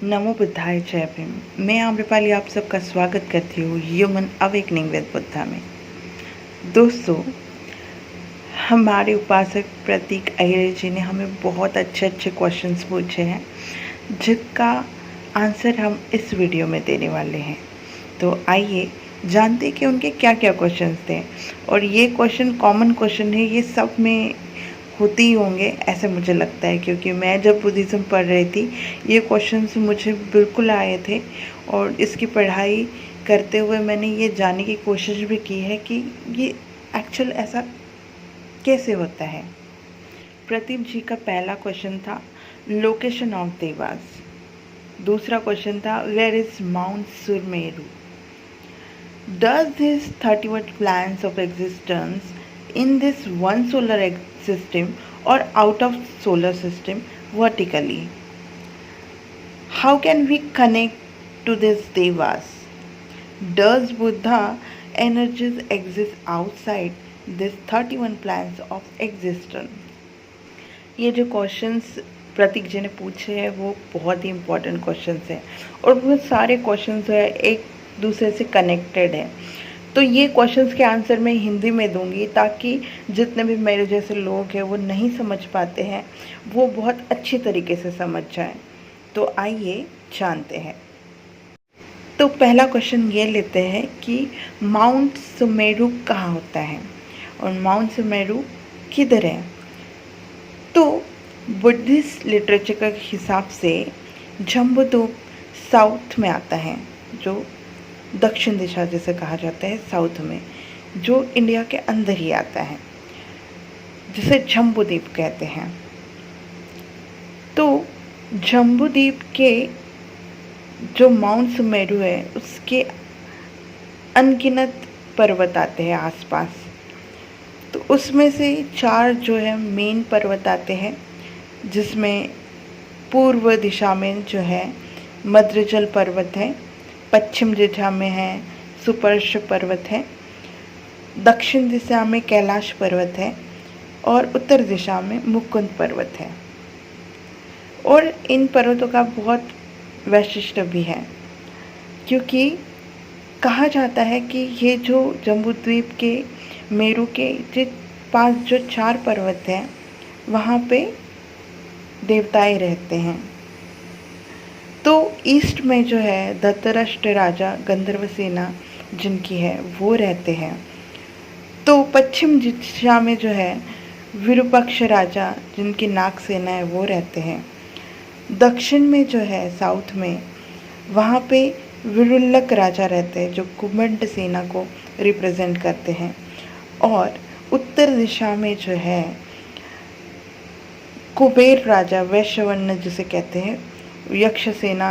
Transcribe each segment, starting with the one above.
नमो बुद्धाय जय भीम। मैं आम्रपाली आप सबका स्वागत करती हूँ ह्यूमन अवेकनिंग विद बुद्धा में। दोस्तों, हमारे उपासक प्रतीक अहिरे जी ने हमें बहुत अच्छे क्वेश्चंस पूछे हैं जिसका आंसर हम इस वीडियो में देने वाले हैं। तो आइए जानते हैं कि उनके क्या क्या क्वेश्चंस थे। और ये क्वेश्चन कॉमन क्वेश्चन है, ये सब में होते ही होंगे ऐसे मुझे लगता है, क्योंकि मैं जब बुद्धिज़्म पढ़ रही थी ये क्वेश्चंस मुझे बिल्कुल आए थे। और इसकी पढ़ाई करते हुए मैंने ये जानने की कोशिश भी की है कि ये एक्चुअल ऐसा कैसे होता है। प्रदीप जी का पहला क्वेश्चन था लोकेशन ऑफ देवास। दूसरा क्वेश्चन था where is mount Sumeru. Does this 31 plans of existence in this one solar system or out of solar system vertically? How can we connect to these devas? Does Buddha energies exist outside these 31 plans of existence? ये जो questions प्रतीक जी ने पूछे हैं वो बहुत ही important questions हैं और बहुत सारे क्वेश्चंस है एक दूसरे से कनेक्टेड है। तो ये क्वेश्चंस के आंसर मैं हिंदी में दूंगी ताकि जितने भी मेरे जैसे लोग हैं वो नहीं समझ पाते हैं वो बहुत अच्छी तरीके से समझ जाएं। तो आइए जानते हैं। तो पहला क्वेश्चन ये लेते हैं कि माउंट सुमेरु कहाँ होता है और माउंट सुमेरु किधर है। तो बुद्धिस्ट लिटरेचर के हिसाब से जम्बूद्वीप साउथ में आता है, जो दक्षिण दिशा जिसे कहा जाता है साउथ में, जो इंडिया के अंदर ही आता है, जिसे जम्बूद्वीप कहते हैं। तो जम्बूद्वीप के जो माउंट सुमेरु है उसके अनगिनत पर्वत आते हैं आसपास। तो उसमें से 4 जो है मेन पर्वत आते हैं, जिसमें पूर्व दिशा में जो है मद्रजल पर्वत है, पश्चिम दिशा में है सुपर्श पर्वत है, दक्षिण दिशा में कैलाश पर्वत है और उत्तर दिशा में मुकुंद पर्वत है। और इन पर्वतों का बहुत वैशिष्ट भी है, क्योंकि कहा जाता है कि ये जो जम्बूद्वीप के मेरू के पास जो 4 पर्वत हैं वहाँ पे देवताएं रहते हैं। तो ईस्ट में जो है धृतराष्ट्र राजा गंधर्व सेना जिनकी है वो रहते हैं। तो पश्चिम दिशा में जो है विरूपाक्ष राजा जिनकी नाग सेना है वो रहते हैं। दक्षिण में जो है साउथ में वहाँ पे विरुल्लक राजा रहते हैं जो कुमंड सेना को रिप्रेजेंट करते हैं। और उत्तर दिशा में जो है कुबेर राजा वैश्यवर्ण जिसे कहते हैं, यक्ष सेना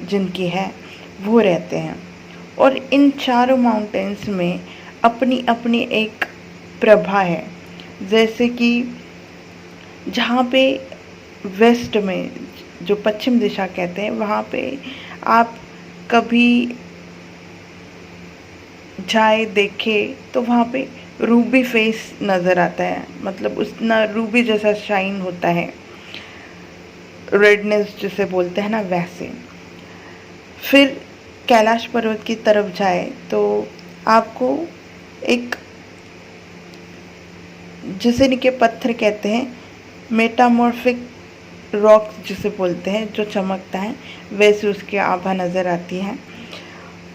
जिनकी है वो रहते हैं। और इन चारों माउंटेन्स में अपनी अपनी एक प्रभा है। जैसे कि जहाँ पे वेस्ट में जो पश्चिम दिशा कहते हैं वहाँ पे आप कभी जाए देखे तो वहाँ पे रूबी फेस नज़र आता है, मतलब उतना रूबी जैसा शाइन होता है, रेडनेस जिसे बोलते हैं ना वैसे। फिर कैलाश पर्वत की तरफ जाए तो आपको एक जिसे निके पत्थर कहते हैं, मेटामॉर्फिक रॉक्स जिसे बोलते हैं, जो चमकता है वैसे उसकी आभा नज़र आती है।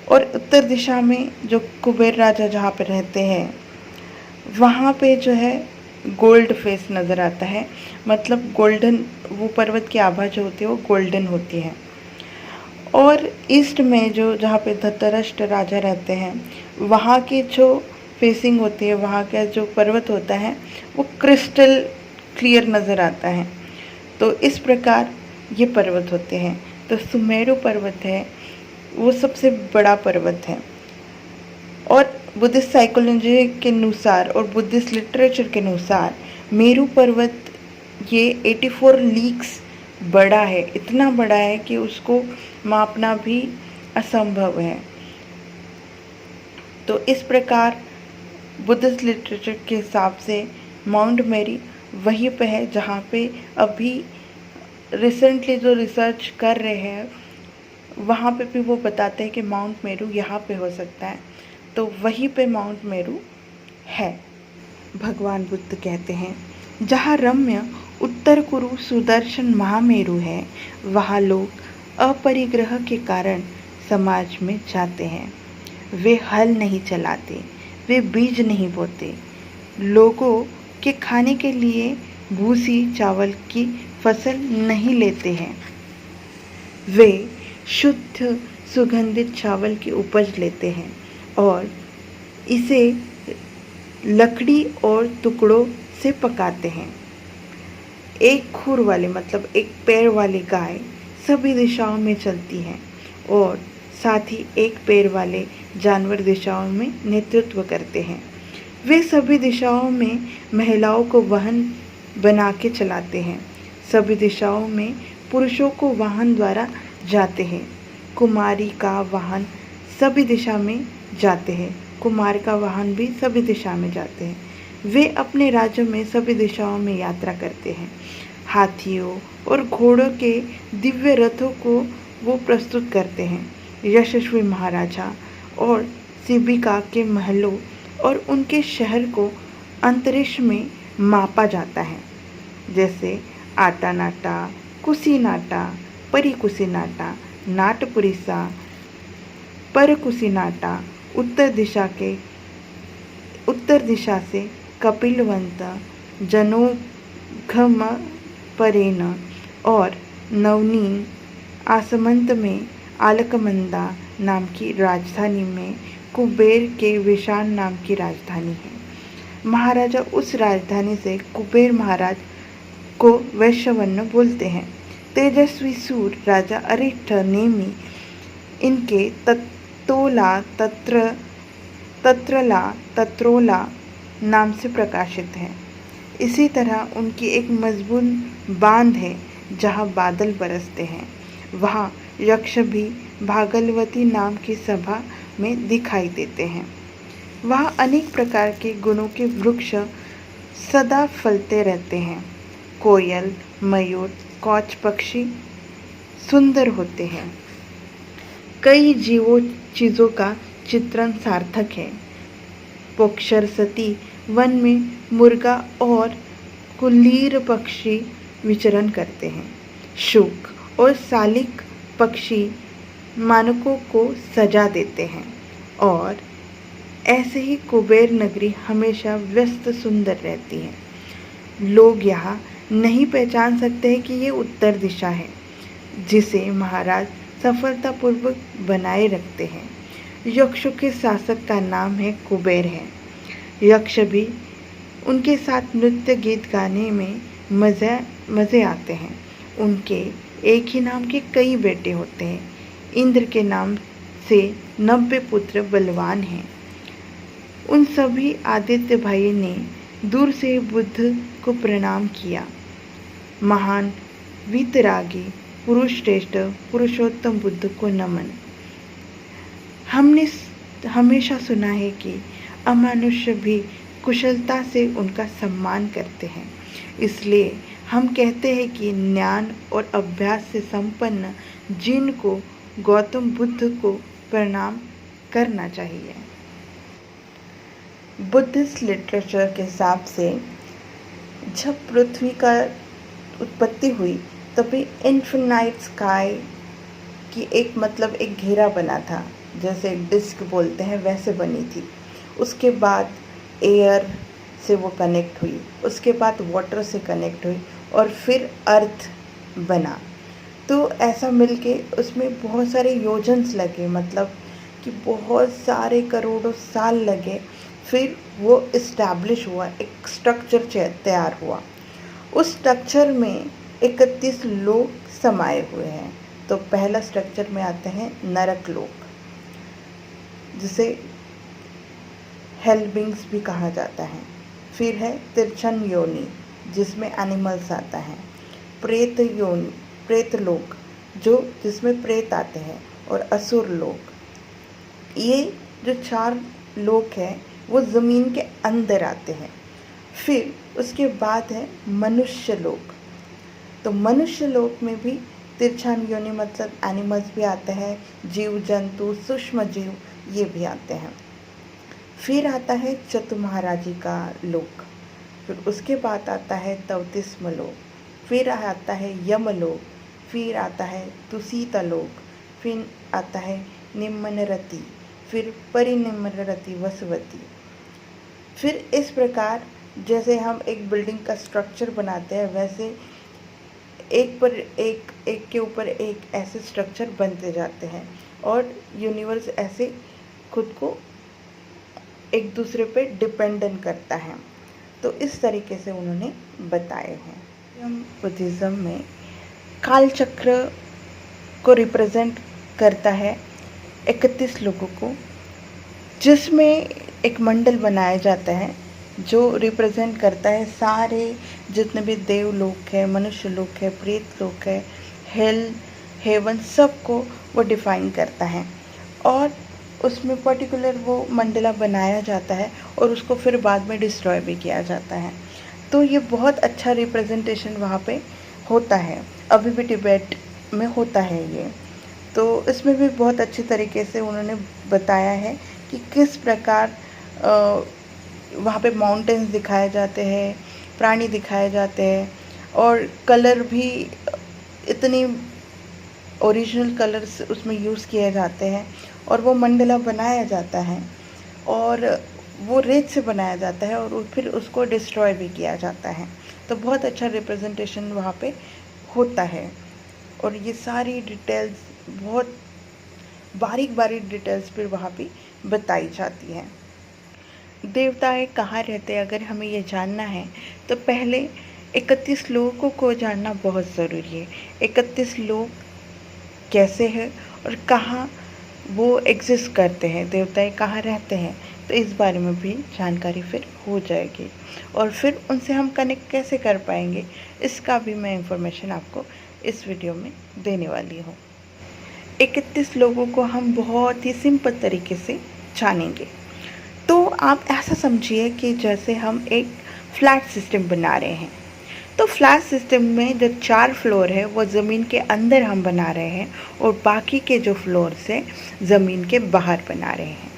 और उत्तर दिशा में जो कुबेर राजा जहाँ पे रहते हैं वहाँ पे जो है गोल्ड फेस नज़र आता है, मतलब गोल्डन, वो पर्वत की आभा जो होती है वो गोल्डन होती है। और ईस्ट में जो जहाँ पे धृतराष्ट्र राजा रहते हैं वहाँ की जो फेसिंग होती है, वहाँ का जो पर्वत होता है वो क्रिस्टल क्लियर नज़र आता है। तो इस प्रकार ये पर्वत होते हैं। तो सुमेरु पर्वत है वो सबसे बड़ा पर्वत है। और बुद्धिस्ट साइकोलॉजी के अनुसार और बुद्धिस्ट लिटरेचर के अनुसार मेरू पर्वत ये 84 लीग्स बड़ा है। इतना बड़ा है कि उसको मापना भी असंभव है। तो इस प्रकार बुद्धिस्ट लिटरेचर के हिसाब से माउंट मेरी वहीं पे है जहाँ पे अभी रिसेंटली जो रिसर्च कर रहे हैं वहाँ पे भी वो बताते हैं कि माउंट मेरू यहाँ पे हो सकता है, तो वहीं पे माउंट मेरू है। भगवान बुद्ध कहते हैं, जहाँ रम्य उत्तर कुरु सुदर्शन महामेरु है, वहाँ लोग अपरिग्रह के कारण समाज में जाते हैं। वे हल नहीं चलाते, वे बीज नहीं बोते, लोगों के खाने के लिए भूसी चावल की फसल नहीं लेते हैं। वे शुद्ध सुगंधित चावल की उपज लेते हैं और इसे लकड़ी और टुकड़ों से पकाते हैं। एक खुर वाले मतलब एक पैर वाली गाय सभी दिशाओं में चलती है और साथ ही एक पैर वाले जानवर दिशाओं में नेतृत्व करते हैं। वे सभी दिशाओं में महिलाओं को वाहन बना के चलाते हैं। सभी दिशाओं में पुरुषों को वाहन द्वारा जाते हैं। कुमारी का वाहन सभी दिशा में जाते हैं, कुमार का वाहन भी सभी दिशा में जाते हैं। वे अपने राज्यों में सभी दिशाओं में यात्रा करते हैं। हाथियों और घोड़ों के दिव्य रथों को वो प्रस्तुत करते हैं। यशस्वी महाराजा और शिबिका के महलों और उनके शहर को अंतरिक्ष में मापा जाता है, जैसे आटा नाटा, कुसीनाटा, परिकुसीनाटा, नाटपुरिसा, परकुसीनाटा, उत्तर दिशा से कपिलवंत, जनोघम परेन और नवनीन आसमंत में आलकमंदा नाम की राजधानी में कुबेर के विशाल नाम की राजधानी है। महाराजा उस राजधानी से कुबेर महाराज को वैश्यवर्ण बोलते हैं। तेजस्वी सूर राजा अरिष्ठ नेमि इनके तत्तोला तत्रोला नाम से प्रकाशित है। इसी तरह उनकी एक मजबूत बांध है जहाँ बादल बरसते हैं। वहाँ यक्ष भी भागलवती नाम की सभा में दिखाई देते हैं। वहाँ अनेक प्रकार के गुणों के वृक्ष सदा फलते रहते हैं। कोयल, मयूर, कौच पक्षी सुंदर होते हैं। कई चीज़ों का चित्रण सार्थक है। पोक्षरसती वन में मुर्गा और कुलीर पक्षी विचरण करते हैं। शुक और सालिक पक्षी मानकों को सजा देते हैं और ऐसे ही कुबेर नगरी हमेशा व्यस्त सुंदर रहती है। लोग यहाँ नहीं पहचान सकते हैं कि ये उत्तर दिशा है, जिसे महाराज सफलतापूर्वक बनाए रखते हैं। यक्षों के शासक का नाम है कुबेर है। यक्ष भी उनके साथ नृत्य गीत गाने में मज़े आते हैं। उनके एक ही नाम के कई बेटे होते हैं। इंद्र के नाम से 90 पुत्र बलवान हैं। उन सभी आदित्य भाई ने दूर से बुद्ध को प्रणाम किया। महान वीतरागी पुरुष श्रेष्ठ पुरुषोत्तम बुद्ध को नमन। हमने हमेशा सुना है कि अमनुष्य भी कुशलता से उनका सम्मान करते हैं। इसलिए हम कहते हैं कि ज्ञान और अभ्यास से संपन्न जिन को गौतम बुद्ध को प्रणाम करना चाहिए। बुद्धिस्ट लिटरेचर के हिसाब से जब पृथ्वी का उत्पत्ति हुई तभी इन्फिनाइट स्काई की एक घेरा बना था, जैसे एक डिस्क बोलते हैं वैसे बनी थी। उसके बाद एयर से वो कनेक्ट हुई, उसके बाद वाटर से कनेक्ट हुई और फिर अर्थ बना। तो ऐसा मिलके उसमें बहुत सारे योजन्स लगे, मतलब कि बहुत सारे करोड़ों साल लगे, फिर वो इस्टेब्लिश हुआ, एक स्ट्रक्चर तैयार हुआ। उस स्ट्रक्चर में 31 लोक समाये हुए हैं। तो पहला स्ट्रक्चर में आते हैं नरक लोक, जिसे हेल बिंग्स भी कहा जाता है। फिर है तिरछन योनि, जिसमें एनिमल्स आता है। प्रेत योनि, प्रेत लोक जिसमें प्रेत आते हैं, और असुर लोक। ये जो 4 लोक हैं वो ज़मीन के अंदर आते हैं। फिर उसके बाद है मनुष्य लोक। तो मनुष्य लोक में भी तिरछान योनि मतलब एनिमल्स भी आते हैं, जीव जंतु सूक्ष्म जीव ये भी आते हैं। फिर आता है चतु महाराजी का लोक, फिर उसके बाद आता है तवतिस्म लोक, फिर आता है यमलोक, फिर आता है तुसीता लोक, फिर आता है निम्नरति, फिर परिनिम्नरति वसुवती। फिर इस प्रकार जैसे हम एक बिल्डिंग का स्ट्रक्चर बनाते हैं वैसे एक पर एक एक के ऊपर एक ऐसे स्ट्रक्चर बनते जाते हैं और यूनिवर्स ऐसे खुद को एक दूसरे पे डिपेंडेंट करता है। तो इस तरीके से उन्होंने बताए हैं। बुद्धिज़्म में काल चक्र को रिप्रेजेंट करता है 31 लोगों को, जिसमें एक मंडल बनाया जाता है जो रिप्रेजेंट करता है सारे जितने भी देव लोक है, मनुष्य लोक है, प्रेत लोक है, हेल, हेवन, सबको वो डिफाइन करता है। और उसमें पर्टिकुलर वो मंडला बनाया जाता है और उसको फिर बाद में डिस्ट्रॉय भी किया जाता है। तो ये बहुत अच्छा रिप्रेजेंटेशन वहाँ पे होता है, अभी भी टिबेट में होता है ये। तो इसमें भी बहुत अच्छी तरीके से उन्होंने बताया है कि किस प्रकार वहाँ पे माउंटेन्स दिखाए जाते हैं, प्राणी दिखाए जाते हैं और कलर भी इतनी ओरिजिनल कलर्स उसमें यूज़ किए जाते हैं और वो मंडला बनाया जाता है और वो रेत से बनाया जाता है और फिर उसको डिस्ट्रॉय भी किया जाता है। तो बहुत अच्छा रिप्रेजेंटेशन वहाँ पे होता है और ये सारी डिटेल्स बहुत बारीक बारीक डिटेल्स फिर वहाँ पे बताई जाती हैं। देवताएं कहाँ रहते हैं अगर हमें ये जानना है तो पहले 31 लोगों को जानना बहुत ज़रूरी है। 31 लोग कैसे हैं और कहाँ वो एग्जिस्ट करते हैं, देवताएं कहाँ रहते हैं, तो इस बारे में भी जानकारी फिर हो जाएगी और फिर उनसे हम कनेक्ट कैसे कर पाएंगे इसका भी मैं इंफॉर्मेशन आपको इस वीडियो में देने वाली हूँ। 31 लोगों को हम बहुत ही सिंपल तरीके से जानेंगे। तो आप ऐसा समझिए कि जैसे हम एक फ्लैट सिस्टम बना रहे हैं, तो फ्लैट सिस्टम में जो 4 फ्लोर है वो ज़मीन के अंदर हम बना रहे हैं और बाकी के जो फ्लोर्स है ज़मीन के बाहर बना रहे हैं।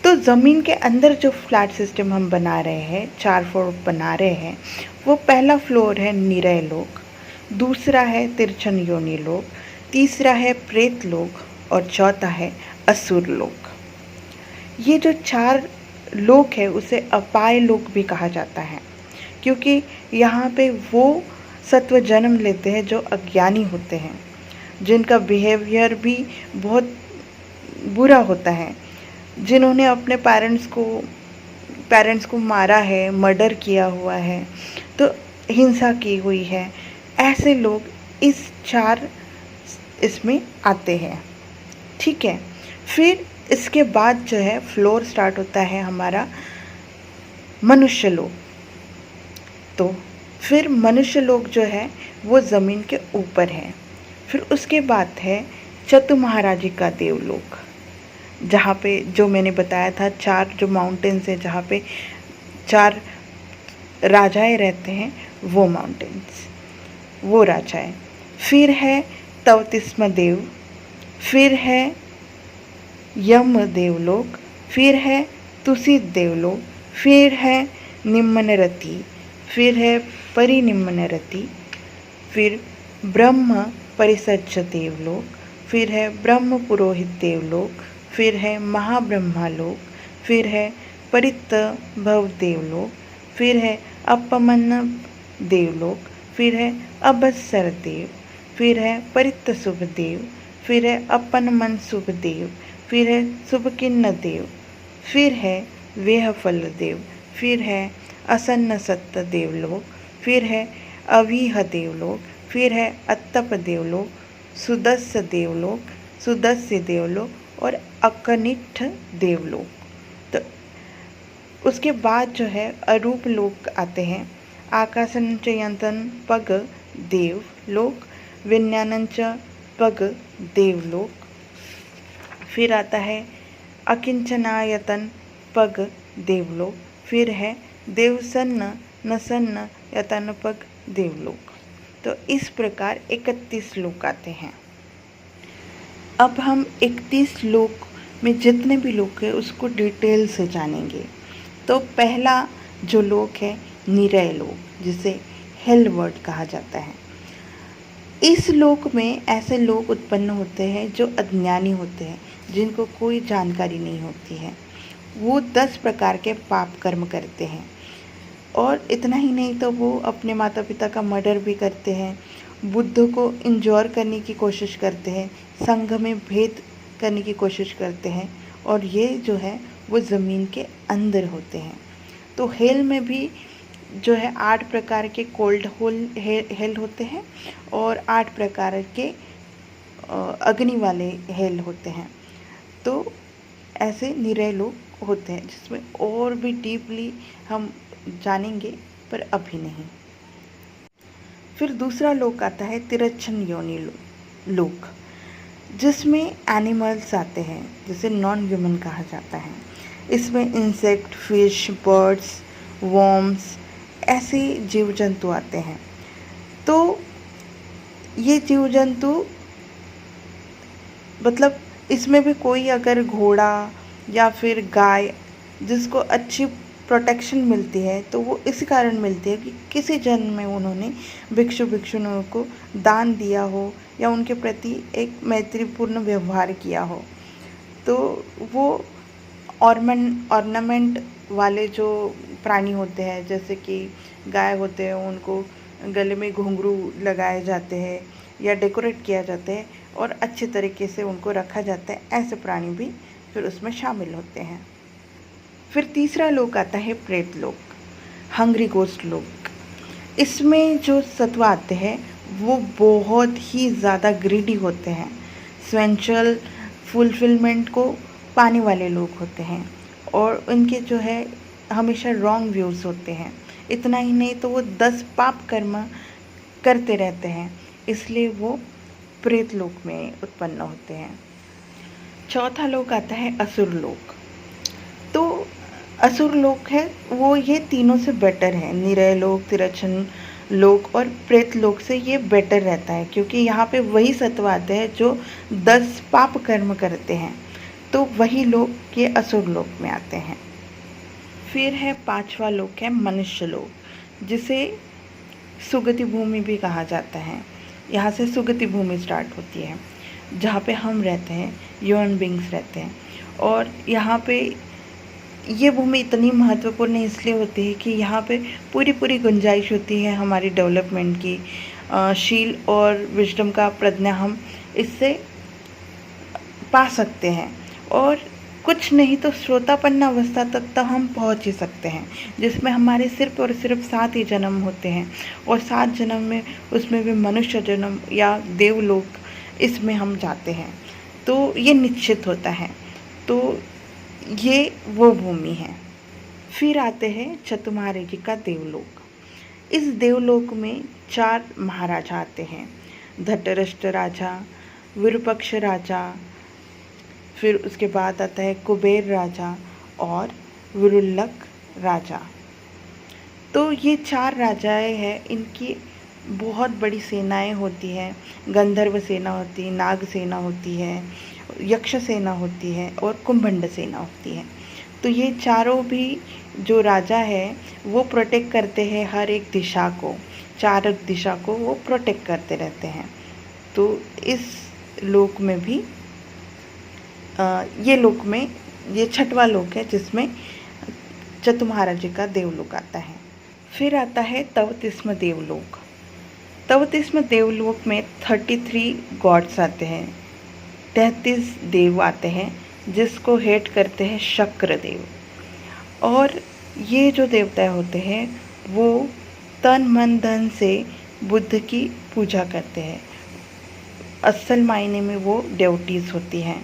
तो ज़मीन के अंदर जो फ्लैट सिस्टम हम बना रहे हैं, 4 फ्लोर बना रहे हैं, वो पहला फ्लोर है निरय लोक, दूसरा है तिरछन योनि लोक, तीसरा है प्रेत लोक और चौथा है असुर लोक। ये जो 4 लोक है उसे अपाय लोक भी कहा जाता है क्योंकि यहाँ पे वो सत्व जन्म लेते हैं जो अज्ञानी होते हैं, जिनका बिहेवियर भी बहुत बुरा होता है, जिन्होंने अपने पेरेंट्स को मारा है, मर्डर किया हुआ है, तो हिंसा की हुई है, ऐसे लोग इस 4 इसमें आते हैं। ठीक है, फिर इसके बाद जो है फ्लोर स्टार्ट होता है हमारा मनुष्य लोक। तो फिर मनुष्य लोक जो है वो ज़मीन के ऊपर है। फिर उसके बाद है चतु महाराजी का देवलोक, जहाँ पे जो मैंने बताया था 4 जो माउंटेन्स हैं जहाँ पे 4 राजाएं रहते हैं, वो माउंटेन्स, वो राजाएं। फिर है तवतिस्म देव, फिर है यम देवलोक, फिर है तुसित देवलोक, फिर है निम्नरति, फिर है परिनिम्नरति, फिर ब्रह्म परिसज्ज देवलोक, फिर है ब्रह्म पुरोहित देवलोक, फिर है महाब्रह्मालोक, फिर है परित भव देवलोक, फिर है अपमन्न देवलोक, फिर है अबस्सर देव, फिर है परित शुभ देव, फिर है अपन मन शुभ देव, फिर है शुभकिन्न देव, फिर है वेह फल देव, फिर है असन्न सत्त देवलोक, फिर है अवीह देवलोक, फिर है अत्तप देवलोक, सुदस्य देवलोक, सुदस्य देवलोक और अकनिष्ठ देवलोक। तो उसके बाद जो है अरूप लोक आते हैं, आकाशन च यंतन पग देवलोक, विज्ञानन च पग देवलोक, फिर आता है अकिंचनायतन पग देवलोक, फिर है देवसन्न नसन्न यतन पग देवलोक। तो इस प्रकार 31 लोक आते हैं। अब हम 31 लोक में जितने भी लोक हैं उसको डिटेल से जानेंगे। तो पहला जो लोक है निरय लोक, जिसे हेल वर्ल्ड कहा जाता है। इस लोक में ऐसे लोग उत्पन्न होते हैं जो अज्ञानी होते हैं, जिनको कोई जानकारी नहीं होती है। वो 10 प्रकार के पाप कर्म करते हैं, और इतना ही नहीं तो वो अपने माता पिता का मर्डर भी करते हैं, बुद्ध को इंजोर करने की कोशिश करते हैं, संघ में भेद करने की कोशिश करते हैं, और ये जो है वो ज़मीन के अंदर होते हैं। तो हेल में भी जो है 8 प्रकार के कोल्ड हेल होते हैं और 8 प्रकार के अग्नि वाले हेल होते हैं। तो ऐसे निरय लोग होते हैं, जिसमें और भी डीपली हम जानेंगे, पर अभी नहीं। फिर दूसरा लोक आता है तिरछन योनि लोक, जिसमें एनिमल्स आते हैं, जिसे नॉन ह्यूमन कहा जाता है। इसमें इंसेक्ट, फिश, बर्ड्स, वर्म्स, ऐसे जीव जंतु आते हैं। तो ये जीव जंतु मतलब इसमें भी कोई अगर घोड़ा या फिर गाय जिसको अच्छी प्रोटेक्शन मिलती है, तो वो इसी कारण मिलती है कि किसी जन्म में उन्होंने भिक्षुणियों को दान दिया हो या उनके प्रति एक मैत्रीपूर्ण व्यवहार किया हो। तो वो ऑर्नामेंट वाले जो प्राणी होते हैं, जैसे कि गाय होते हैं, उनको गले में घुंघरू लगाए जाते हैं या डेकोरेट किया जाता है और अच्छे तरीके से उनको रखा जाता है। ऐसे प्राणी भी फिर उसमें शामिल होते हैं। फिर तीसरा लोक आता है प्रेत लोक, हंग्री गोस्ट लोक। इसमें जो सत्व आते हैं वो बहुत ही ज़्यादा ग्रीडी होते हैं, सेंसुअल फुलफिलमेंट को पाने वाले लोग होते हैं, और उनके जो है हमेशा रॉन्ग व्यूज़ होते हैं। इतना ही नहीं तो वो 10 पाप कर्म करते रहते हैं, इसलिए वो प्रेत लोक में उत्पन्न होते हैं। चौथा लोक आता है असुर लोक। तो असुर लोक है वो ये तीनों से बेटर है, निरय लोक, तिरछन लोक और प्रेत लोक से ये बेटर रहता है, क्योंकि यहाँ पे वही सत्व आते हैं जो 10 पाप कर्म करते हैं। तो वही लोग ये असुर लोक में आते हैं। फिर है पांचवा लोक है मनुष्य लोक, जिसे सुगति भूमि भी कहा जाता है। यहाँ से सुगति भूमि स्टार्ट होती है, जहाँ पे हम रहते हैं, ह्यूमन बींग्स रहते हैं। और यहाँ पे ये भूमि इतनी महत्वपूर्ण इसलिए होती है कि यहाँ पे पूरी गुंजाइश होती है हमारी डेवलपमेंट की। शील और विजडम का प्रज्ञा हम इससे पा सकते हैं, और कुछ नहीं तो श्रोतापन्न अवस्था तक तो हम पहुंच ही सकते हैं, जिसमें हमारे सिर्फ और सिर्फ 7 ही जन्म होते हैं, और 7 जन्म में उसमें भी मनुष्य जन्म या देवलोक इसमें हम जाते हैं। तो ये निश्चित होता है। तो ये वो भूमि है। फिर आते हैं चतुर्मार्य जी का देवलोक। इस देवलोक में 4 महाराजा आते हैं, धृतराष्ट्र राजा, विरूपक्ष राजा, फिर उसके बाद आता है कुबेर राजा और विरुल्लक राजा। तो ये 4 राजाएं हैं, इनकी बहुत बड़ी सेनाएं होती हैं। गंधर्व सेना होती है, नाग सेना होती है, यक्ष सेना होती है और कुंभंड सेना होती है। तो ये चारों भी जो राजा है वो प्रोटेक्ट करते हैं हर एक दिशा को, 4 दिशा को वो प्रोटेक्ट करते रहते हैं। तो इस लोक में भी ये लोक में ये 6वां लोक है, जिसमें चतुर्मार्य जी का देवलोक आता है। फिर आता है तवतिस्म देवलोक। तवतिस्म देवलोक में 33 गॉड्स आते हैं, 33 देव आते हैं, जिसको हेड करते हैं शक्र देव। और ये जो देवता होते हैं वो तन मन धन से बुद्ध की पूजा करते हैं। असल मायने में वो डेवटीज होती हैं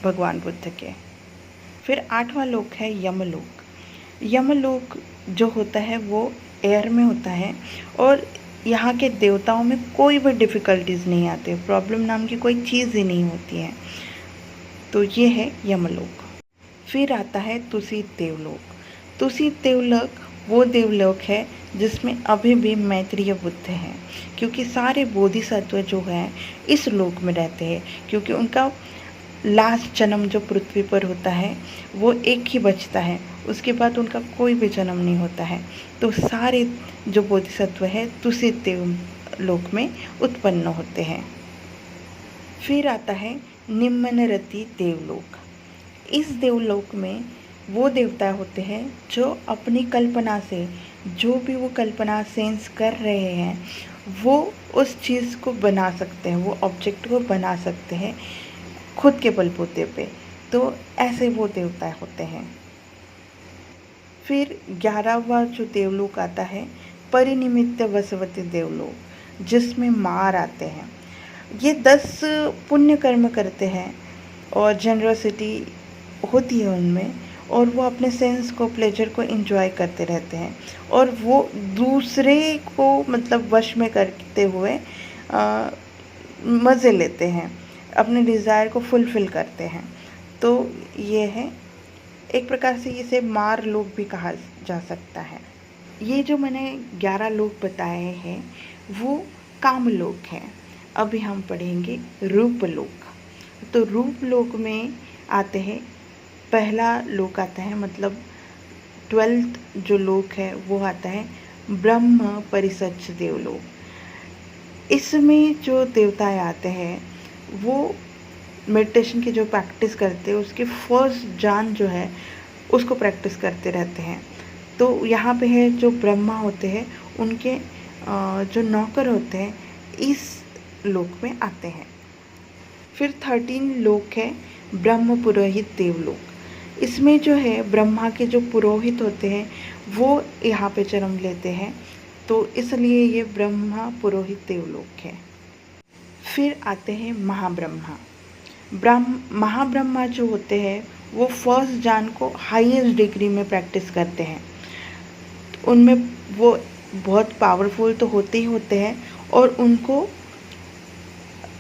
भगवान बुद्ध के। फिर 8वां लोक है यमलोक। यमलोक जो होता है वो एयर में होता है, और यहाँ के देवताओं में कोई भी डिफ़िकल्टीज नहीं आते, प्रॉब्लम नाम की कोई चीज़ ही नहीं होती है। तो ये है यमलोक। फिर आता है तुसी देवलोक। तुसी देवलोक वो देवलोक है जिसमें अभी भी मैत्रेय बुद्ध हैं, क्योंकि सारे बोधिसत्व जो हैं इस लोक में रहते हैं, क्योंकि उनका लास्ट जन्म जो पृथ्वी पर होता है वो एक ही बचता है, उसके बाद उनका कोई भी जन्म नहीं होता है। तो सारे जो बोधिसत्व है दूसरे देवलोक में उत्पन्न होते हैं। फिर आता है निम्नरति देवलोक। इस देवलोक में वो देवता होते हैं जो अपनी कल्पना से, जो भी वो कल्पना सेंस कर रहे हैं, वो उस चीज़ को बना सकते हैं, वो ऑब्जेक्ट को बना सकते हैं खुद के बलबूते पे। तो ऐसे वो देवता होते हैं। फिर 11वां जो देवलोक आता है परिनिमित्त वसवती देवलोक, जिसमें मार आते हैं। ये 10 पुण्य कर्म करते हैं और जनरसिटी होती है उनमें, और वो अपने सेंस को, प्लेजर को एंजॉय करते रहते हैं, और वो दूसरे को मतलब वश में करते हुए मज़े लेते हैं, अपने डिज़ायर को फुलफ़िल करते हैं। तो ये है, एक प्रकार से इसे मार लोक भी कहा जा सकता है। ये जो मैंने 11 लोक बताए हैं वो काम लोक हैं। अभी हम पढ़ेंगे रूप लोक। तो रूप लोक में आते हैं, पहला लोक आता है, मतलब 12th जो लोक है वो आता है ब्रह्म परिसच्छ देवलोक। इसमें जो देवताएं आते हैं वो मेडिटेशन की जो प्रैक्टिस करते हैं उसके फर्स्ट जान जो है उसको प्रैक्टिस करते रहते हैं। तो यहाँ पे है जो ब्रह्मा होते हैं उनके जो नौकर होते हैं इस लोक में आते हैं। फिर 13 लोक है ब्रह्म पुरोहित देवलोक। इसमें जो है ब्रह्मा के जो पुरोहित होते हैं वो यहाँ पे जन्म लेते हैं, तो इसलिए ये ब्रह्मा पुरोहित देवलोक है। फिर आते हैं महाब्रह्मा। महाब्रह्मा जो होते हैं वो फर्स्ट जान को हाईएस्ट डिग्री में प्रैक्टिस करते हैं। उनमें वो बहुत पावरफुल तो होते ही होते हैं, और उनको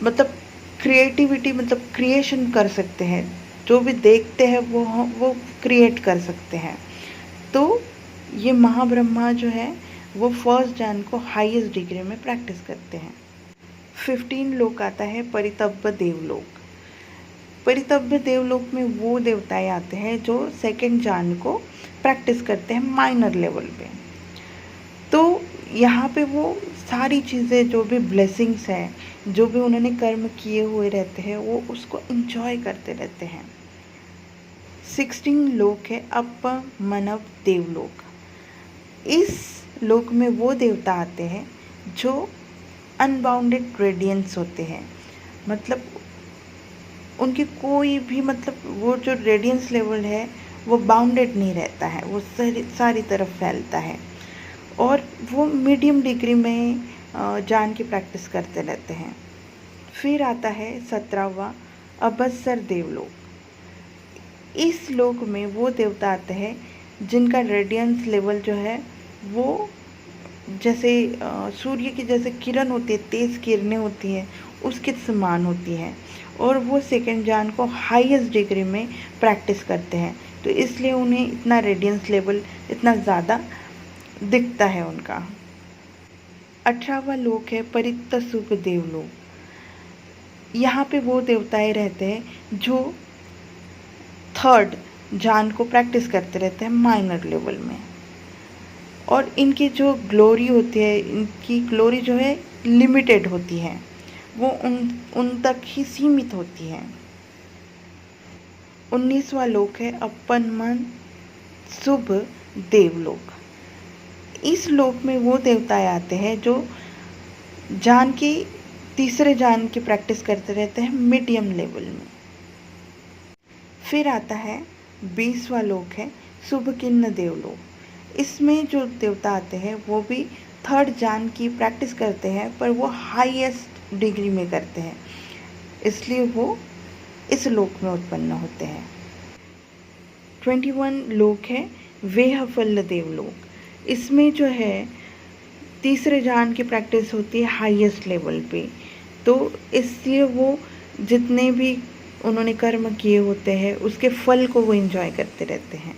मतलब क्रिएटिविटी, मतलब क्रिएशन कर सकते हैं, जो भी देखते हैं वो क्रिएट कर सकते हैं। तो ये महाब्रह्मा जो है वो फर्स्ट जान को हाईएस्ट डिग्री में प्रैक्टिस करते हैं। 15 लोक आता है परितव्य देवलोक। परितव्य देवलोक में वो देवताएं आते हैं जो सेकंड जान को प्रैक्टिस करते हैं माइनर लेवल पे। तो यहाँ पे वो सारी चीज़ें, जो भी ब्लेसिंग्स हैं, जो भी उन्होंने कर्म किए हुए रहते हैं, वो उसको एंजॉय करते रहते हैं। 16 लोक है अपमनव देवलोक। इस लोक में वो देवता आते हैं जो अनबाउंडेड रेडियंस होते हैं, मतलब उनकी कोई भी, मतलब वो जो रेडियंस लेवल है वो बाउंडेड नहीं रहता है, वो सारी तरफ फैलता है, और वो मीडियम डिग्री में जान की प्रैक्टिस करते रहते हैं। फिर आता है 17वां अबस्सर देवलोक। इस लोक में वो देवता आते हैं जिनका रेडियंस लेवल जो है वो जैसे सूर्य की जैसे किरण होती है, तेज़ किरणें होती हैं, उसके समान होती हैं, और वो सेकंड जान को हाईएस्ट डिग्री में प्रैक्टिस करते हैं, तो इसलिए उन्हें इतना रेडियंस लेवल इतना ज़्यादा दिखता है उनका। 18वां लोक है परितसुभ देवलोक। यहाँ पे वो देवताएं रहते हैं जो थर्ड जान को प्रैक्टिस करते रहते हैं माइनर लेवल में, और इनकी जो ग्लोरी होती है, इनकी ग्लोरी जो है लिमिटेड होती है, वो उन तक ही सीमित होती है। 19वां लोक है अपनमन शुभ देवलोक। इस लोक में वो देवताएं आते हैं जो जान की, तीसरे जान की प्रैक्टिस करते रहते हैं मीडियम लेवल में। फिर आता है 20वां लोक है शुभकिन्न देवलोक। इसमें जो देवता आते हैं वो भी थर्ड जान की प्रैक्टिस करते हैं, पर वो हाईएस्ट डिग्री में करते हैं, इसलिए वो इस लोक में उत्पन्न होते हैं। 21 लोक है वेहफल देवलोक। इसमें जो है तीसरे जान की प्रैक्टिस होती है हाईएस्ट लेवल पे, तो इसलिए वो जितने भी उन्होंने कर्म किए होते हैं उसके फल को वो एंजॉय करते रहते हैं।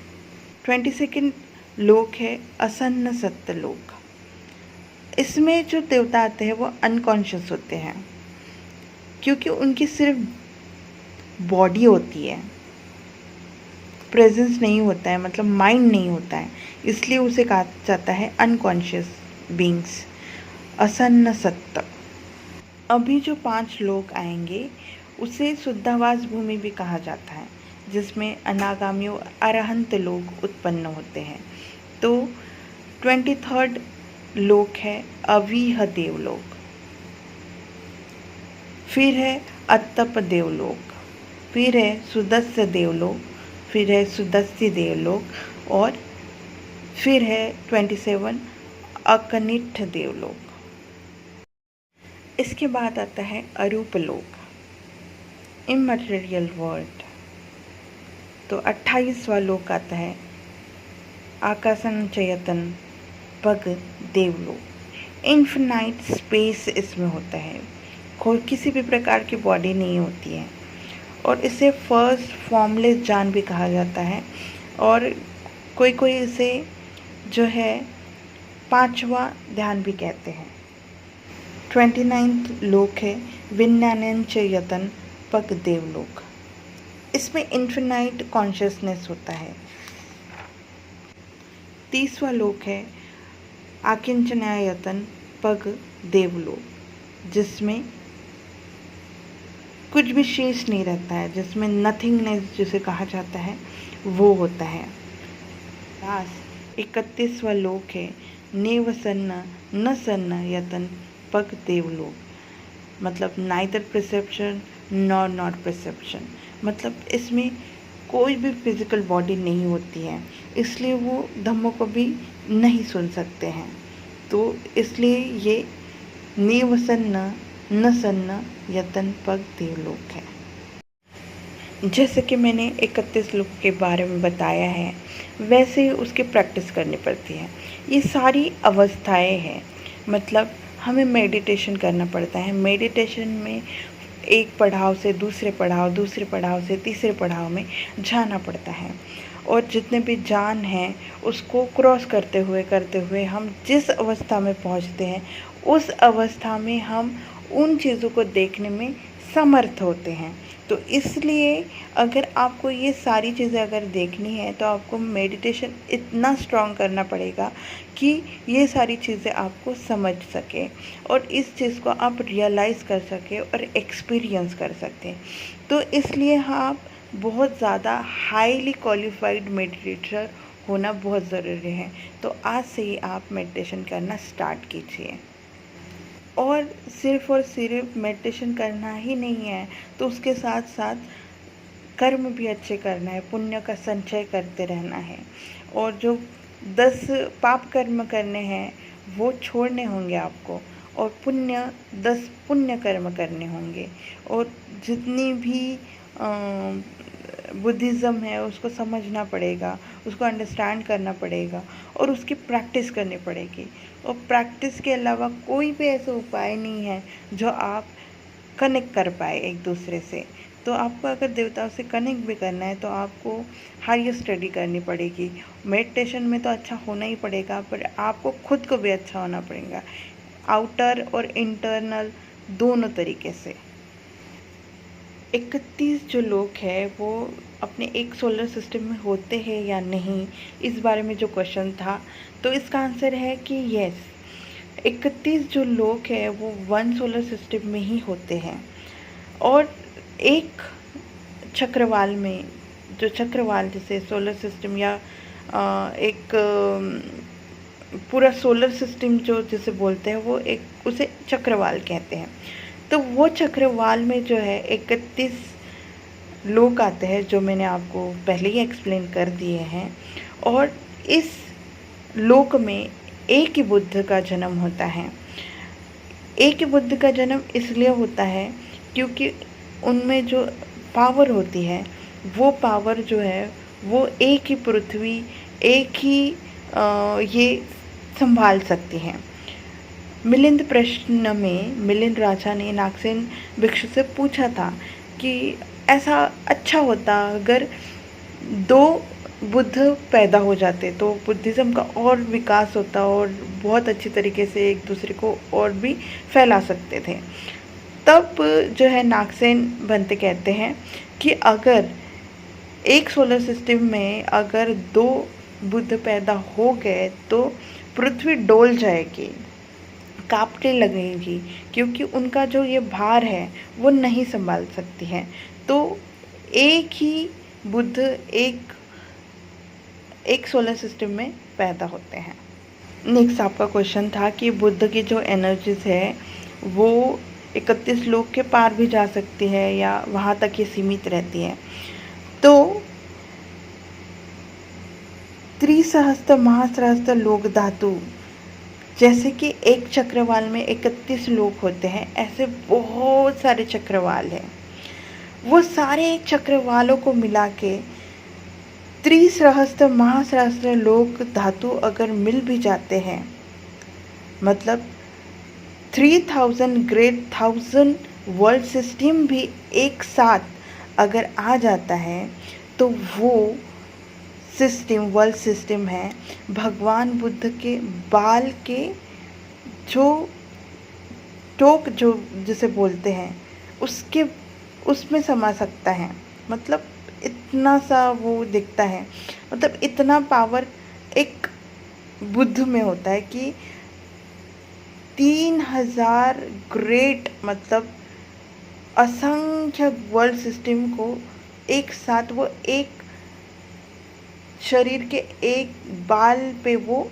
22nd लोक है असन्न सत्य लोक। इसमें जो देवता आते हैं वो अनकॉन्शियस होते हैं, क्योंकि उनकी सिर्फ बॉडी होती है, प्रेजेंस नहीं होता है, मतलब माइंड नहीं होता है, इसलिए उसे कहा जाता है अनकॉन्शियस बीइंग्स, असन्न सत्य। अभी जो 5 लोग आएंगे उसे शुद्धावास भूमि भी कहा जाता है, जिसमें अनागामी और अरहंत लोग उत्पन्न होते हैं। तो 23rd लोक है अवीह देवलोक, फिर है अत्तप देवलोक, फिर है सुदस्य देवलोक, फिर है सुदस्ती देवलोक और फिर है 27 अकनिष्ठ देवलोक। इसके बाद आता है अरूप लोक, इमटेरियल वर्ल्ड। तो 28वां लोक आता है आकाशन चयतन पग देवलोक। इन्फिनाइट स्पेस इसमें होता है, किसी भी प्रकार की बॉडी नहीं होती है और इसे फर्स्ट फॉर्मलेस जान भी कहा जाता है और कोई कोई इसे जो है 5वां ध्यान भी कहते हैं। 29th लोक है विज्ञानंच यतन पग देवलोक। इसमें इन्फिनाइट कॉन्शियसनेस होता है। 30वां लोक है आकिंचनायतन पग देवलोक, जिसमें कुछ भी शेष नहीं रहता है, जिसमें नथिंगनेस जिसे कहा जाता है वो होता है। 31वां लोक है नेवसन्न न सन्न यतन पग देवलोक, मतलब neither perception nor not perception, मतलब इसमें कोई भी फिजिकल बॉडी नहीं होती है, इसलिए वो धम्मों को भी नहीं सुन सकते हैं। तो इसलिए ये नेवसन्न न सन्न यतन पग देवलोक है। जैसे कि मैंने 31 लोक के बारे में बताया है, वैसे ही उसकी प्रैक्टिस करनी पड़ती है। ये सारी अवस्थाएं हैं, मतलब हमें मेडिटेशन करना पड़ता है। मेडिटेशन में एक पड़ाव से दूसरे पड़ाव, दूसरे पड़ाव से तीसरे पड़ाव में जाना पड़ता है और जितने भी जान हैं उसको क्रॉस करते हुए हम जिस अवस्था में पहुंचते हैं उस अवस्था में हम उन चीज़ों को देखने में समर्थ होते हैं। तो इसलिए अगर आपको ये सारी चीज़ें अगर देखनी है तो आपको मेडिटेशन इतना स्ट्रॉन्ग करना पड़ेगा कि ये सारी चीज़ें आपको समझ सके और इस चीज़ को आप रियलाइज़ कर सके और एक्सपीरियंस कर सकें। तो इसलिए आप बहुत ज़्यादा हाईली क्वालिफाइड मेडिटेटर होना बहुत ज़रूरी है। तो आज से ही आप मेडिटेशन करना स्टार्ट कीजिए। और सिर्फ मेडिटेशन करना ही नहीं है, तो उसके साथ साथ कर्म भी अच्छे करना है, पुण्य का संचय करते रहना है और जो 10 पाप कर्म करने हैं वो छोड़ने होंगे आपको और 10 पुण्य कर्म करने होंगे और जितनी भी बुद्धिज़्म है उसको समझना पड़ेगा, उसको अंडरस्टैंड करना पड़ेगा और उसकी प्रैक्टिस करनी पड़ेगी। और प्रैक्टिस के अलावा कोई भी ऐसा उपाय नहीं है जो आप कनेक्ट कर पाए एक दूसरे से। तो आपको अगर देवताओं से कनेक्ट भी करना है तो आपको हायर स्टडी करनी पड़ेगी। मेडिटेशन में तो अच्छा होना ही पड़ेगा, पर आपको खुद को भी अच्छा होना पड़ेगा, आउटर और इंटरनल दोनों तरीके से। 31 जो लोग हैं वो अपने एक सोलर सिस्टम में होते हैं या नहीं, इस बारे में जो क्वेश्चन था, तो इसका आंसर है कि यस, 31 जो लोग हैं वो 1 सोलर सिस्टम में ही होते हैं। और एक चक्रवाल में, जो चक्रवाल जैसे सोलर सिस्टम या एक पूरा सोलर सिस्टम जो जिसे बोलते हैं वो एक उसे चक्रवाल कहते हैं। तो वो चक्रवाल में जो है 31 लोक आते हैं, जो मैंने आपको पहले ही एक्सप्लेन कर दिए हैं। और इस लोक में एक ही बुद्ध का जन्म होता है। एक ही बुद्ध का जन्म इसलिए होता है क्योंकि उनमें जो पावर होती है वो पावर जो है वो एक ही पृथ्वी, एक ही ये संभाल सकती हैं। मिलिंद प्रश्न में मिलिंद राजा ने नागसेन भिक्षु से पूछा था कि ऐसा अच्छा होता अगर 2 बुद्ध पैदा हो जाते तो बुद्धिज़्म का और विकास होता और बहुत अच्छी तरीके से एक दूसरे को और भी फैला सकते थे। तब जो है नागसेन बनते कहते हैं कि अगर एक सोलर सिस्टम में अगर 2 बुद्ध पैदा हो गए तो पृथ्वी डोल जाएगी, कांपने लगेगी, क्योंकि उनका जो ये भार है वो नहीं संभाल सकती है। तो एक ही बुद्ध एक सोलर सिस्टम में पैदा होते हैं। नेक्स्ट आपका क्वेश्चन था कि बुद्ध की जो एनर्जीज है वो 31 लोक के पार भी जा सकती है या वहाँ तक ये सीमित रहती है। तो त्रिसहस्त्र महासहस्त्र लोक धातु, जैसे कि एक चक्रवाल में 31 लोक होते हैं, ऐसे बहुत सारे चक्रवाल हैं। वो सारे चक्रवालों को मिला के त्रिसहस्त्र महासहस्त्र लोक धातु अगर मिल भी जाते हैं, मतलब 3000 ग्रेट 1000 वर्ल्ड सिस्टम भी एक साथ अगर आ जाता है तो वो सिस्टम वर्ल्ड सिस्टम है भगवान बुद्ध के बाल के जो टोक जो जिसे बोलते हैं उसके उसमें समा सकता है। मतलब इतना सा वो दिखता है, मतलब इतना पावर एक बुद्ध में होता है कि 3000 ग्रेट मतलब असंख्य वर्ल्ड सिस्टम को एक साथ वो एक शरीर के एक बाल पे वो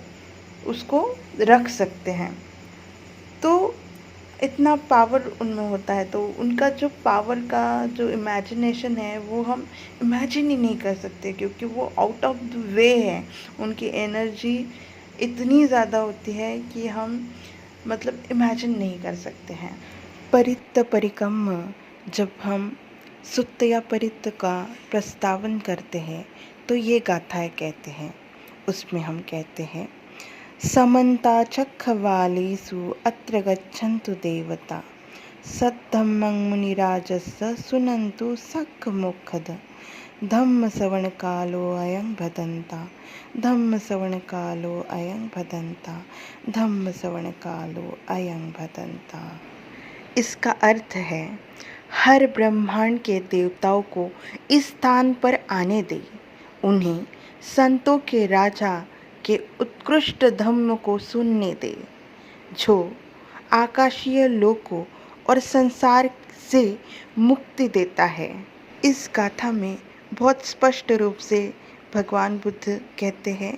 उसको रख सकते हैं। तो इतना पावर उनमें होता है, तो उनका जो पावर का जो इमेजिनेशन है वो हम इमेजिन ही नहीं कर सकते, क्योंकि वो आउट ऑफ द वे है। उनकी एनर्जी इतनी ज़्यादा होती है कि हम मतलब इमेजिन नहीं कर सकते हैं। परित्त परिकम्म, जब हम सुत्त या परित्त का प्रस्तावन करते हैं तो ये गाथाएँ कहते हैं। उसमें हम कहते हैं समन्ता चक्रवालेषु अत्र गच्छन्तु देवता सद्धम्मं मुनिराजस्य सुनन्तु सक्मुखद धम्मश्रवणकालो अयं भदन्ता धम्मश्रवणकालो अयं भदन्ता धम्मश्रवणकालो अयं भदन्ता। इसका अर्थ है हर ब्रह्मांड के देवताओं को इस स्थान पर आने दे, उन्हें संतों के राजा के उत्कृष्ट धम्म को सुनने दे जो आकाशीय लोकों और संसार से मुक्ति देता है। इस गाथा में बहुत स्पष्ट रूप से भगवान बुद्ध कहते हैं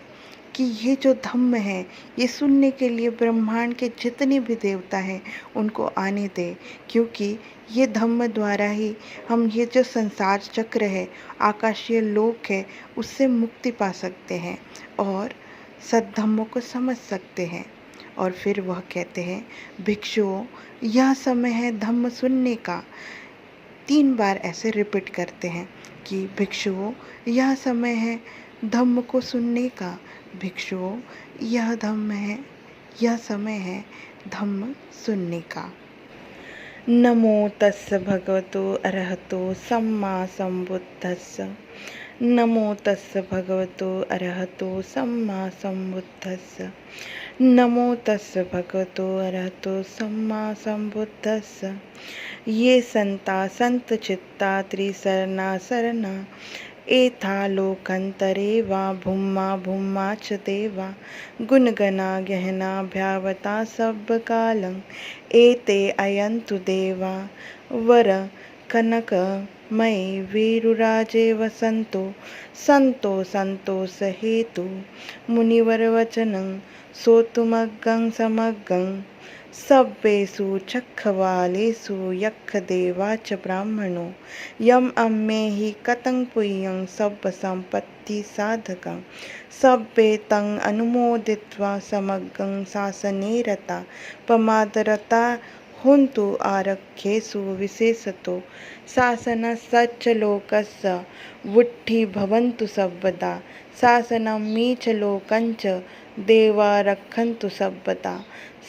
कि ये जो धम्म है ये सुनने के लिए ब्रह्मांड के जितने भी देवता हैं उनको आने दे, क्योंकि ये धम्म द्वारा ही हम ये जो संसार चक्र है आकाशीय लोक है उससे मुक्ति पा सकते हैं और सद्धम्मों को समझ सकते हैं। और फिर वह कहते हैं भिक्षुओं यह समय है धम्म सुनने का। 3 बार ऐसे रिपीट करते हैं कि भिक्षुओं यह समय है धम्म को सुनने का, भिक्षुओं यह धम्म है यह समय है धम्म सुनने का। नमो तस्य भगवतो अरहतो सम्मा सम्बुद्धस्स। नमो तस्य भगवतो अरहतो सम्मा सम्बुद्धस्स। नमो तस्य भगवतो अरहतो सम्मा सम्बुद्धस्स। ये संता संत चित्ता त्रिशरणा शरणा एथा लोकंतरे वा भूमा भूमा च देवा गुणगना गहना भ्यावता सब कालं एते अयन्तु देवा वर कनक मयि वीरुराजे वसन्तो संतो संतोष हेतु मुनिवरवचनं सोतुमग्गं समग्गं सब्बेषु चक्रवालेषु यक्षदेवा च ब्राह्मणो यम अम्मे हि कतं पुय्यं सब्बसम्पत्ति साधकं सब्बे तं अनुमोदित्वा समग्रं शासने रता प्रमादरता हुन्तु आरक्षेषु विशेषतो शासनस्य लोकस्य वुट्ठी भवन्तु सर्वदा शासनं मे च लोकञ्च देवा रक्षन्तु सर्वदा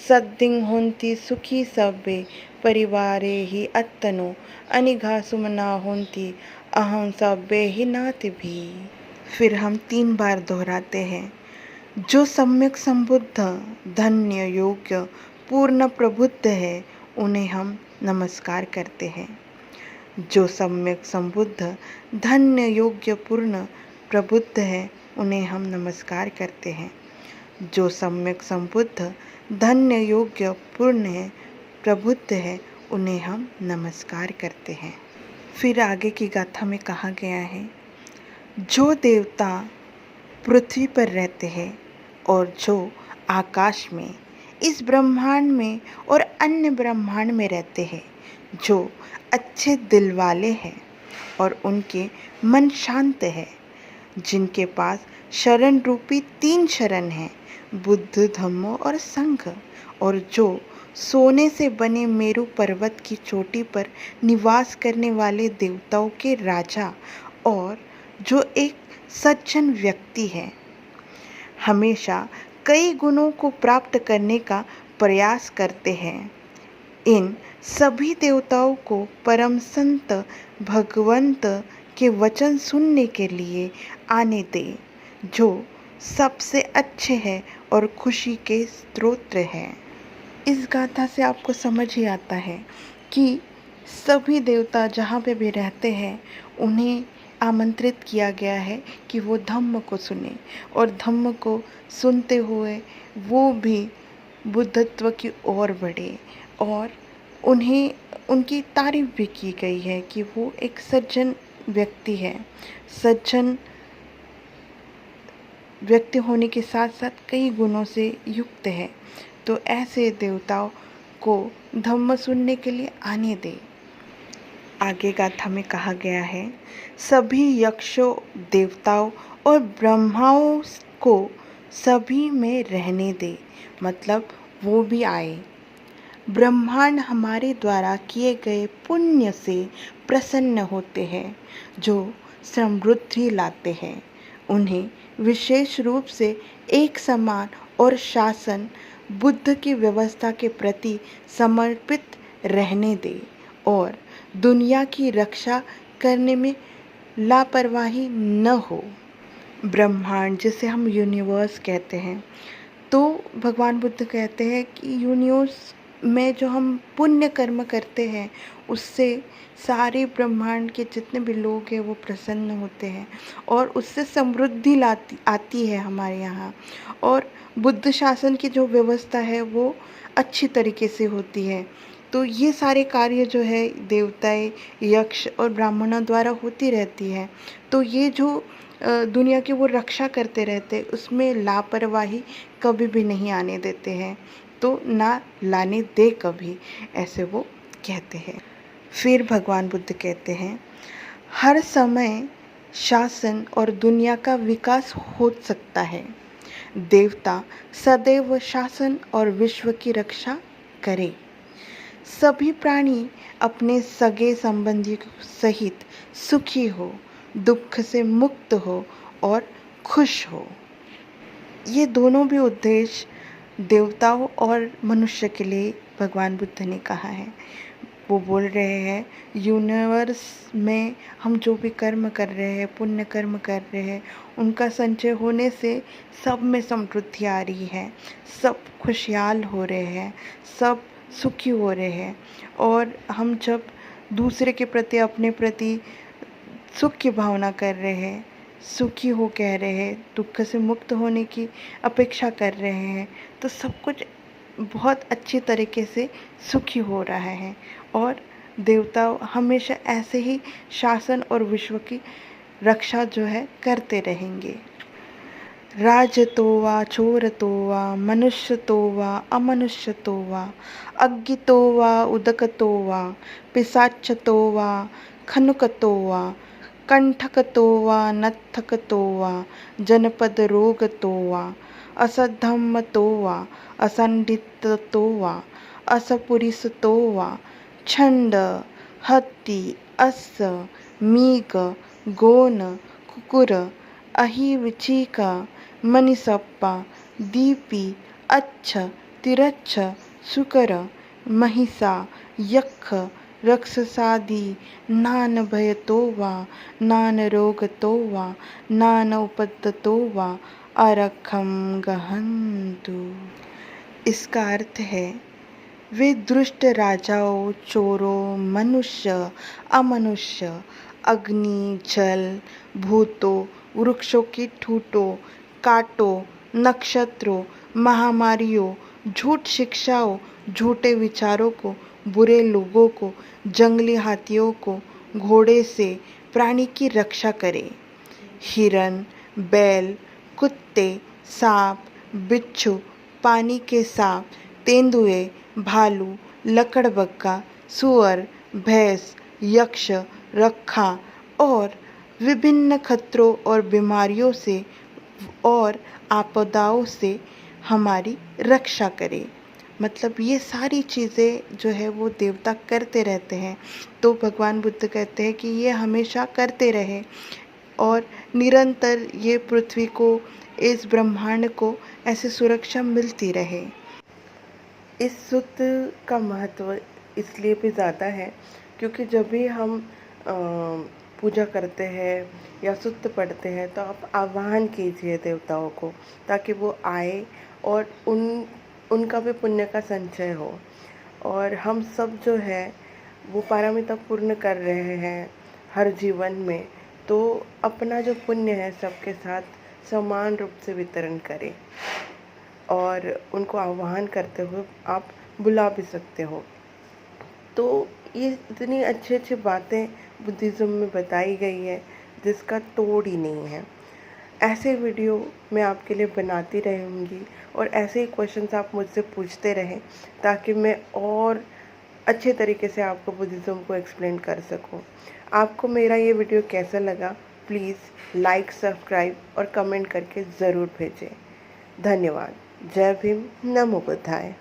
सद्धिं होन्ति सुखी सब्बे परिवारे हि अत्तनो अनिघा सुमना होन्ति अहं सब्बे हि नातिभिः। फिर हम 3 बार दोहराते हैं। जो सम्यक संबुद्ध, धन्य, योग्य, पूर्ण प्रबुद्ध है, उन्हें हम नमस्कार करते हैं। जो सम्यक संबुद्ध, धन्य, योग्य, पूर्ण प्रबुद्ध है, उन्हें हम नमस्कार करते हैं। जो सम्यक संबुद्ध, धन्य, योग्य, पूर्ण है, प्रबुद्ध है, उन्हें हम नमस्कार करते हैं। फिर आगे की गाथा में कहा गया है, जो देवता पृथ्वी पर रहते हैं और जो आकाश में, इस ब्रह्मांड में और अन्य ब्रह्मांड में रहते हैं, जो अच्छे दिल वाले हैं और उनके मन शांत है, जिनके पास शरण रूपी 3 शरण हैं, बुद्ध, धम्म और संघ, और जो सोने से बने मेरु पर्वत की चोटी पर निवास करने वाले देवताओं के राजा, और जो एक सज्जन व्यक्ति है, हमेशा कई गुणों को प्राप्त करने का प्रयास करते हैं। इन सभी देवताओं को परम संत भगवंत के वचन सुनने के लिए आने दे, जो सबसे अच्छे हैं और खुशी के स्रोत हैं। इस गाथा से आपको समझ ही आता है कि सभी देवता जहाँ पे भी रहते हैं, उन्हें आमंत्रित किया गया है कि वो धम्म को सुने, और धम्म को सुनते हुए वो भी बुद्धत्व की ओर बढ़े। और उन्हें उनकी तारीफ भी की गई है कि वो एक सज्जन व्यक्ति है। सज्जन व्यक्ति होने के साथ साथ कई गुणों से युक्त है। तो ऐसे देवताओं को धम्म सुनने के लिए आने दे। आगे गाथा में कहा गया है, सभी यक्षों, देवताओं और ब्रह्माओं को सभी में रहने दे, मतलब वो भी आए। ब्रह्मांड हमारे द्वारा किए गए पुण्य से प्रसन्न होते हैं, जो समृद्धि लाते हैं। उन्हें विशेष रूप से एक समान और शासन बुद्ध की व्यवस्था के प्रति समर्पित रहने दे, और दुनिया की रक्षा करने में लापरवाही न हो। ब्रह्मांड, जिसे हम यूनिवर्स कहते हैं, तो भगवान बुद्ध कहते हैं कि यूनिवर्स में जो हम पुण्य कर्म करते हैं, उससे सारे ब्रह्मांड के जितने भी लोग हैं वो प्रसन्न होते हैं, और उससे समृद्धि आती है हमारे यहाँ। और बुद्ध शासन की जो व्यवस्था है वो अच्छी तरीके से होती है। तो ये सारे कार्य जो है देवताएं, यक्ष और ब्राह्मणों द्वारा होती रहती है। तो ये जो दुनिया की वो रक्षा करते रहते, उसमें लापरवाही कभी भी नहीं आने देते हैं, तो ना लाने दे कभी, ऐसे वो कहते हैं। फिर भगवान बुद्ध कहते हैं, हर समय शासन और दुनिया का विकास हो सकता है। देवता सदैव शासन और विश्व की रक्षा करे। सभी प्राणी अपने सगे संबंधी सहित सुखी हो, दुख से मुक्त हो और खुश हो। ये दोनों भी उद्देश्य देवताओं और मनुष्य के लिए भगवान बुद्ध ने कहा है। वो बोल रहे हैं, यूनिवर्स में हम जो भी कर्म कर रहे हैं, पुण्य कर्म कर रहे हैं, उनका संचय होने से सब में समृद्धि आ रही है, सब खुशहाल हो रहे हैं, सब सुखी हो रहे हैं। और हम जब दूसरे के प्रति, अपने प्रति सुख की भावना कर रहे हैं, सुखी हो कह रहे हैं, दुख से मुक्त होने की अपेक्षा कर रहे हैं, तो सब कुछ बहुत अच्छी तरीके से सुखी हो रहा है। और देवता हमेशा ऐसे ही शासन और विश्व की रक्षा जो है करते रहेंगे। राजतो वा चोरतो वा मनुष्यतो वा अमनुष्यतो वा अज्ञितो वा उदकतो वा पिशाचतो वा खनुकतो वा कंठकतो वा नत्थकतो वा जनपद रोगतो वा असधम्मतो वा असंडितो वा असपुरिसतो वा छंड हत्ती अस मीग गोन कुकुर अहिविचिका मनीसप्पा दीपी अच्छ तिरच्छ सुकर महिषा यक्ष रक्षसादी नान भयतो वा नान रोगतो वा नान उपद्रतो वा अरखम गहन्तु। इसका अर्थ है, वे दुष्ट राजाओं, चोरों, मनुष्य, अमनुष्य, अग्नि, जल, भूतों, वृक्षों की ठूठों, कांटों, नक्षत्रों, महामारियों, झूठ शिक्षाओं, झूठे विचारों को, बुरे लोगों को, जंगली हाथियों को, घोड़े से प्राणी की रक्षा करे। हिरन, बैल, कुत्ते, सांप, बिच्छू, पानी के सांप, तेंदुए, भालू, लकड़बग्गा, सुअर, भैंस, यक्ष, रक्षा और विभिन्न खतरों और बीमारियों से और आपदाओं से हमारी रक्षा करे। मतलब ये सारी चीज़ें जो है वो देवता करते रहते हैं, तो भगवान बुद्ध कहते हैं कि ये हमेशा करते रहे और निरंतर ये पृथ्वी को, इस ब्रह्मांड को ऐसे सुरक्षा मिलती रहे। इस सूत्र का महत्व इसलिए भी ज़्यादा है क्योंकि जब भी हम पूजा करते हैं या सूत्र पढ़ते हैं तो आप आह्वान कीजिए देवताओं को, ताकि वो आए और उनका भी पुण्य का संचय हो। और हम सब जो है वो पारमिता पूर्ण कर रहे हैं हर जीवन में, तो अपना जो पुण्य है सबके साथ समान रूप से वितरण करें और उनको आह्वान करते हुए आप बुला भी सकते हो। तो ये इतनी अच्छी अच्छी बातें बुद्धिज़्म में बताई गई है जिसका तोड़ ही नहीं है। ऐसे वीडियो मैं आपके लिए बनाती रहूँगी और ऐसे ही क्वेश्चंस आप मुझसे पूछते रहें ताकि मैं और अच्छे तरीके से आपको बुद्धिज़्म को एक्सप्लेन कर सकूं। आपको मेरा ये वीडियो कैसा लगा प्लीज़ लाइक, सब्सक्राइब और कमेंट करके ज़रूर भेजें। धन्यवाद। जय भीम, नमो बुद्धाय।